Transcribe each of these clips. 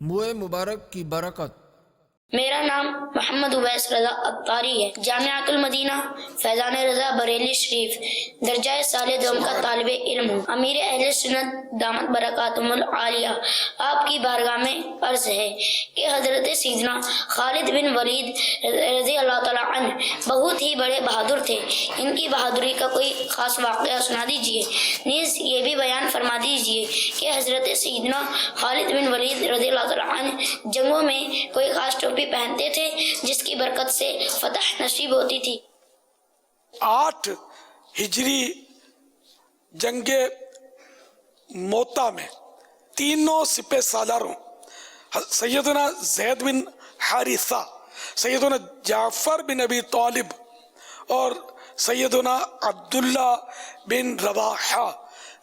منہ مبارک کی برکت۔ میرا نام محمد اویس رضا ابطاری ہے، جامعۃ المدینہ فیضان رضا بریلی شریف درجہ سال دوم کا طالب علم ہوں۔ امیر اہل سنت دامت برکاتہم العالیہ آپ کی بارگاہ میں عرض ہے کہ حضرت سیدنا خالد بن ولید رضی اللہ تعالیٰ عنہ بہت ہی بڑے بہادر تھے، ان کی بہادری کا کوئی خاص واقعہ سنا دیجیے، نیز یہ بھی بیان فرما دیجیے کہ حضرت سیدنا خالد بن ولید رضی اللہ تعالیٰ عنہ جنگوں میں کوئی خاص ٹوپی پہنتے تھے جس کی برکت سے فتح نصیب ہوتی تھی۔ 8 ہجری جنگ موتا میں تینوں سپہ سالاروں سیدنا زید بن حارثہ، سیدنا جعفر بن ابی طالب اور سیدنا عبداللہ بن رواحہ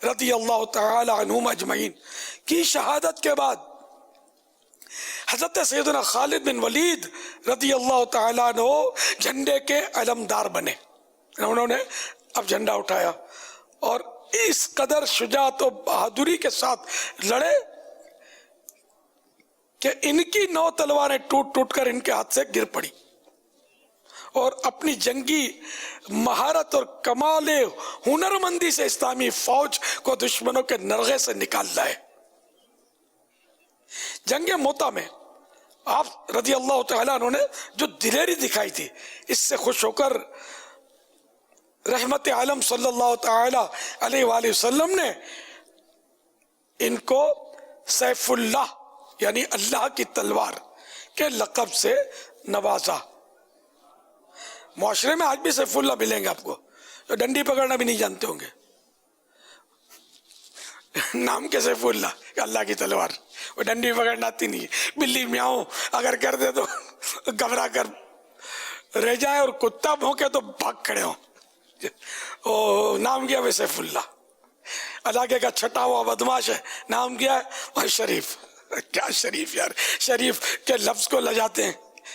رضی اللہ تعالی عنہم اجمعین کی شہادت کے بعد حضرت سیدنا خالد بن ولید رضی اللہ تعالیٰ عنہ جھنڈے کے علمدار بنے۔ انہوں نے اب جھنڈا اٹھایا اور اس قدر شجاعت و بہادری کے ساتھ لڑے کہ ان کی 9 تلواریں ٹوٹ ٹوٹ کر ان کے ہاتھ سے گر پڑی، اور اپنی جنگی مہارت اور کمال ہنرمندی سے اسلامی فوج کو دشمنوں کے نرغے سے نکال لائے۔ جنگ موتا میں آپ رضی اللہ تعالیٰ عنہ نے جو دلیری دکھائی تھی، اس سے خوش ہو کر رحمت عالم صلی اللہ تعالیٰ علیہ وآلہ وسلم نے ان کو سیف اللہ یعنی اللہ کی تلوار کے لقب سے نوازا۔ معاشرے میں آج بھی سیف اللہ ملیں گے آپ کو جو ڈنڈی پکڑنا بھی نہیں جانتے ہوں گے، نام کے سیف اللہ، اللہ کی تلوار، وہ ڈنڈی پکڑنا آتی نہیں ہے، بلی میاؤں اگر کر دے تو گھبرا کر رہ جائے اور کتا بھونکے تو بھاگ کھڑے ہوں۔ نام کیا ہے سیف اللہ، علاقے کا چھٹا ہوا بدماش ہے، نام کیا ہے اور شریف۔ کیا شریف یار، شریف کے لفظ کو لجاتے ہیں،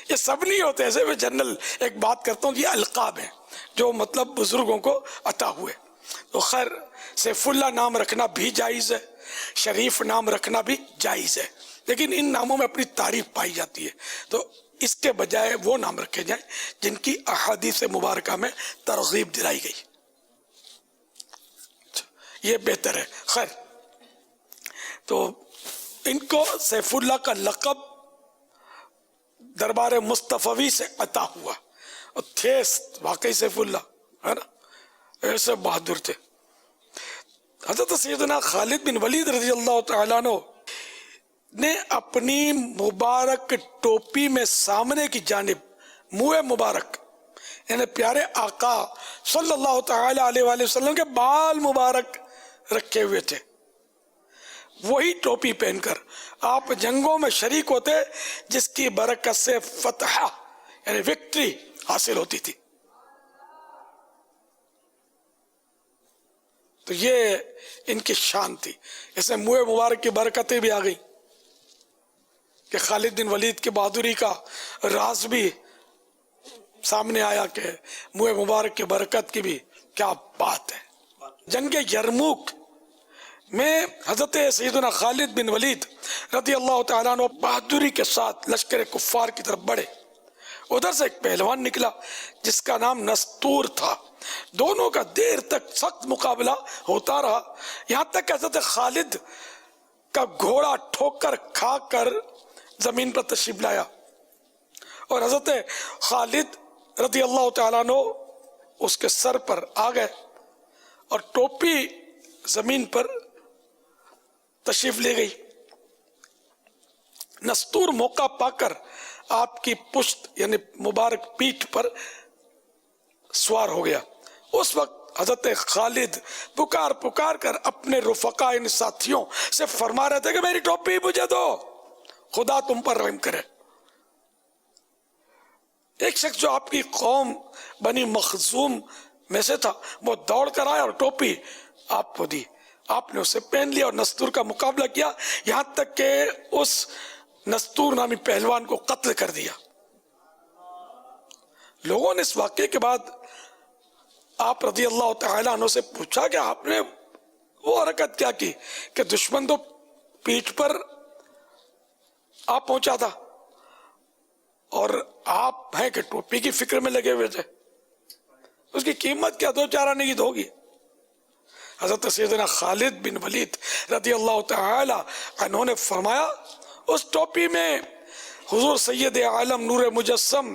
یہ سب نہیں ہوتے ایسے۔ میں جنرل ایک بات کرتا ہوں، یہ القاب ہیں جو مطلب بزرگوں کو عطا ہوئے۔ تو خیر سیف اللہ نام رکھنا بھی جائز ہے، شریف نام رکھنا بھی جائز ہے، لیکن ان ناموں میں اپنی تعریف پائی جاتی ہے، تو اس کے بجائے وہ نام رکھے جائیں جن کی احادیث مبارکہ میں ترغیب دلائی گئی، یہ بہتر ہے۔ خیر تو ان کو سیف اللہ کا لقب دربار مصطفی سے عطا ہوا، اور تھے واقعی سیف اللہ ہے نا، ایسے بہادر تھے۔ حضرت سیدنا خالد بن ولید رضی اللہ تعالیٰ عنہ نے اپنی مبارک ٹوپی میں سامنے کی جانب منہ مبارک یعنی پیارے آقا صلی اللہ تعالیٰ علیہ وآلہ وسلم کے بال مبارک رکھے ہوئے تھے۔ وہی ٹوپی پہن کر آپ جنگوں میں شریک ہوتے جس کی برکت سے فتح یعنی وکٹری حاصل ہوتی تھی۔ تو یہ ان کی شان تھی۔ اس میں منہ مبارک کی برکتیں بھی آ گئی کہ خالد بن ولید کی بہادری کا راز بھی سامنے آیا کہ منہ مبارک کی برکت کی بھی کیا بات ہے۔ جنگ یرموک میں حضرت سیدنا خالد بن ولید رضی اللہ تعالیٰ عنہ بہادری کے ساتھ لشکر کفار کی طرف بڑھے۔ ادھر سے ایک پہلوان نکلا جس کا نام نستور تھا، دونوں کا دیر تک سخت مقابلہ ہوتا رہا، یہاں تک کہ حضرت خالد کا گھوڑا ٹھوکر کھا کر زمین پر تشریف لایا، اور حضرت خالد رضی اللہ تعالیٰ عنہ اس کے سر پر آ گئے اور ٹوپی زمین پر تشریف لے گئی۔ نستور موقع پا کر آپ کی پشت یعنی مبارک پیٹھ پر سوار ہو گیا۔ اس وقت حضرت خالد پکار پکار کر اپنے رفقا ان ساتھیوں سے فرما رہے تھے کہ میری ٹوپی مجھے دو، خدا تم پر رحم کرے۔ ایک شخص جو آپ کی قوم بنی مخزوم میں سے تھا وہ دوڑ کر آیا اور ٹوپی آپ کو دی، آپ نے اسے پہن لیا اور نستور کا مقابلہ کیا، یہاں تک کہ اس نستور نامی پہلوان کو قتل کر دیا۔ لوگوں نے اس واقعے کے بعد آپ رضی اللہ تعالیٰ عنہ سے پوچھا کہ آپ نے وہ حرکت کیا کی کہ دشمن تو پیٹھ پر آپ پہنچا تھا اور آپ ہیں کہ ٹوپی کی فکر میں لگے ہوئے تھے. اس کی قیمت کیا 2-4 آنے کی تو ہوگی. حضرت سیدنا خالد بن ولید رضی اللہ تعالی عنہ نے فرمایا اس ٹوپی میں حضور سید عالم نور مجسم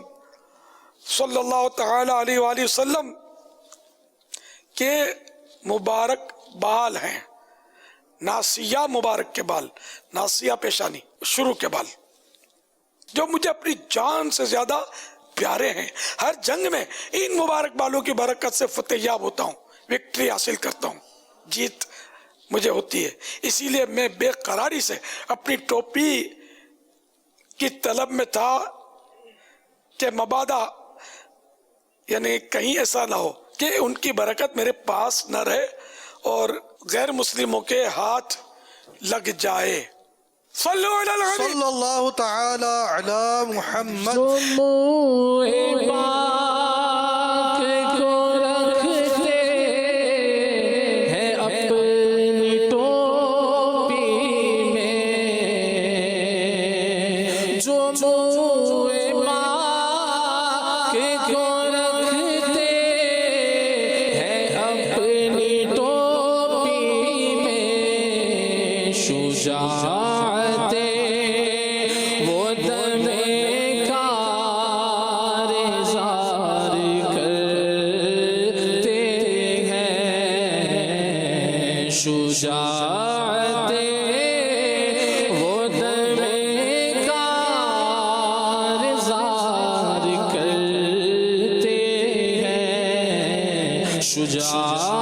صلی اللہ تعالی علیہ وآلہ وسلم کے مبارک بال ہیں. ناسیہ مبارک کے بال، ناسیہ پیشانی، شروع کے بال، جو مجھے اپنی جان سے زیادہ پیارے ہیں. ہر جنگ میں ان مبارک بالوں کی برکت سے فتح یاب ہوتا ہوں، وکٹری حاصل کرتا ہوں، جیت مجھے ہوتی ہے. اسی لیے میں بے قراری سے اپنی ٹوپی کی طلب میں تھا کہ مبادا یعنی کہیں ایسا نہ ہو کہ ان کی برکت میرے پاس نہ رہے اور غیر مسلموں کے ہاتھ لگ جائے. صلو علی الحبیب صلی اللہ تعالی علی محمد. شجاعت